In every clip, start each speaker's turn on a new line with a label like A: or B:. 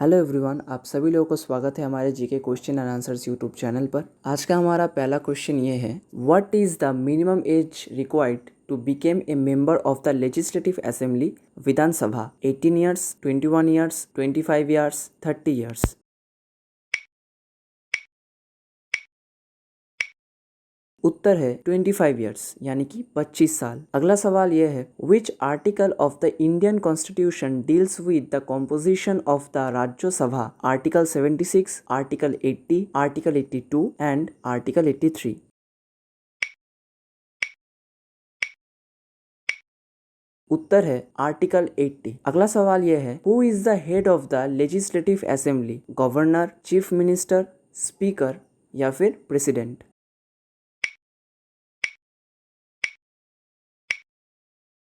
A: Hello everyone, आप सभी लोगों को स्वागत है हमारे GK question and answers YouTube channel पर। आज का हमारा पहला क्वेश्चन ये है, what is the minimum age required to become a member of the legislative assembly विधानसभा? 18 ईयर्स, 21 ईयर्स, 25 ईयर्स, 30 ईयर्स। उत्तर है 25 ईयर्स यानी कि 25 साल। अगला सवाल यह है, which article of the Indian constitution deals with the composition of the Rajya Sabha? Article 76, article 80, article 82 and article 83। उत्तर है आर्टिकल 80। अगला सवाल यह है, who is the head of the legislative assembly? Governor, chief minister, speaker या फिर प्रेसिडेंट?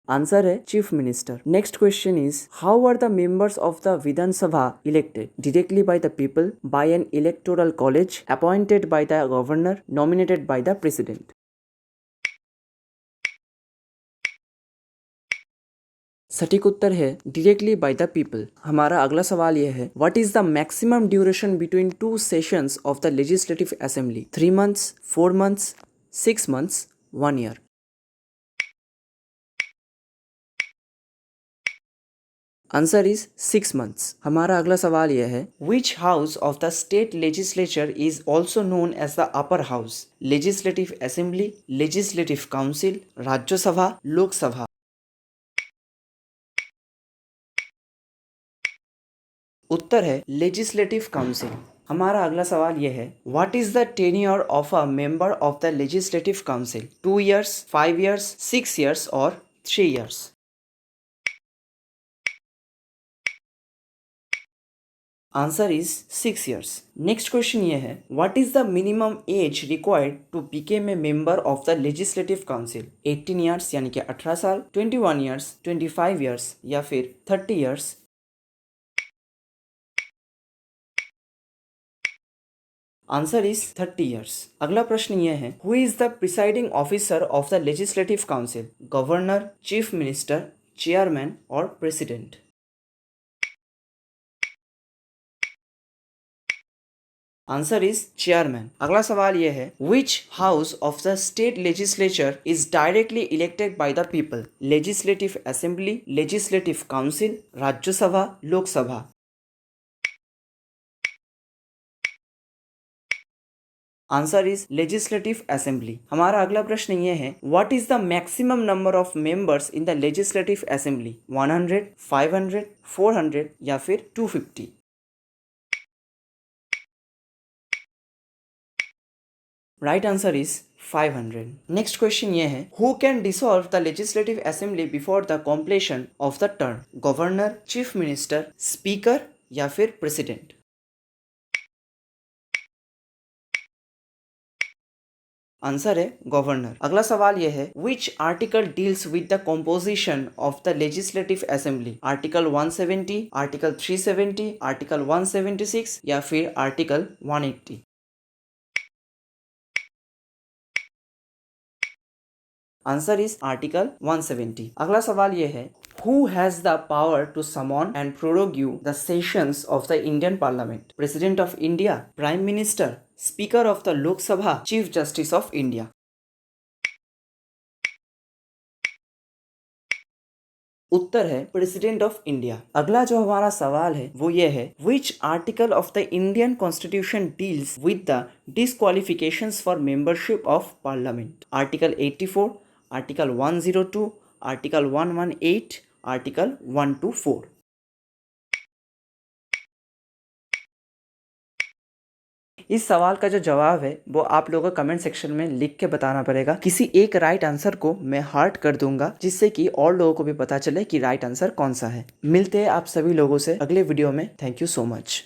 A: आंसर है chief minister. Next question is, how are the members of the Vidhan Sabha elected? Directly by the people, bye N electoral college, appointed by the governor, nominated by the president? सटीक उत्तर है directly by the people. हमारा अगला सवाल यह है, what is the maximum duration between two sessions of the legislative assembly? 3 months, 4 months, 6 months, 1 year? Answer is 6 months. हमारा अगला सवाल यह है, which house of the state legislature is also known as the upper house? Legislative assembly, legislative council, Rajya Sabha, Lok Sabha? उत्तर है legislative council. हमारा अगला सवाल यह है, what is the tenure of a member of the legislative council? 2 years, 5 years, 6 years और 3 years? Answer is 6 years. Next question ये है, what is the minimum age required to become a member of the legislative council? 18 years यानी कि 18 साल, 21 years, 25 years या फिर 30 years? Answer is 30 years. अगला प्रश्न यह है, who is the presiding officer of the legislative council? Governor, chief minister, chairman और प्रेसिडेंट? Answer is chairman. अगला सवाल यह है, which house of the state legislature is directly elected by the people? Legislative assembly, legislative council, Rajya Sabha, Lok Sabha? Answer is legislative assembly. हमारा अगला प्रश्न ये है, what is the maximum number of members in the legislative assembly? 100, 500, 400 या फिर 250? Right answer is 500। Next question ये है, who can dissolve the legislative assembly before the completion of the term? Governor, chief minister, speaker या फिर president? Answer है governor. अगला सवाल यह है, which article deals with the composition of the legislative assembly? Article 170, article 370, article 176 या फिर article 180? Answer is article 170। अगला सवाल यह है, who has the power to summon and prorogue the sessions of the Indian parliament? President of India, prime minister, speaker of the Lok Sabha, chief justice of India? उत्तर है president of India. अगला जो हमारा सवाल है वो ये है, which article of the Indian constitution deals with the disqualifications for membership of parliament? Article 84, article 102, article 118, article 124? इस सवाल का जो जवाब है वो आप लोगों को कमेंट सेक्शन में लिख के बताना पड़ेगा। किसी एक राइट आंसर को मैं हार्ट कर दूंगा, जिससे कि और लोगों को भी पता चले कि राइट आंसर कौन सा है। मिलते हैं आप सभी लोगों से अगले वीडियो में। Thank you so much.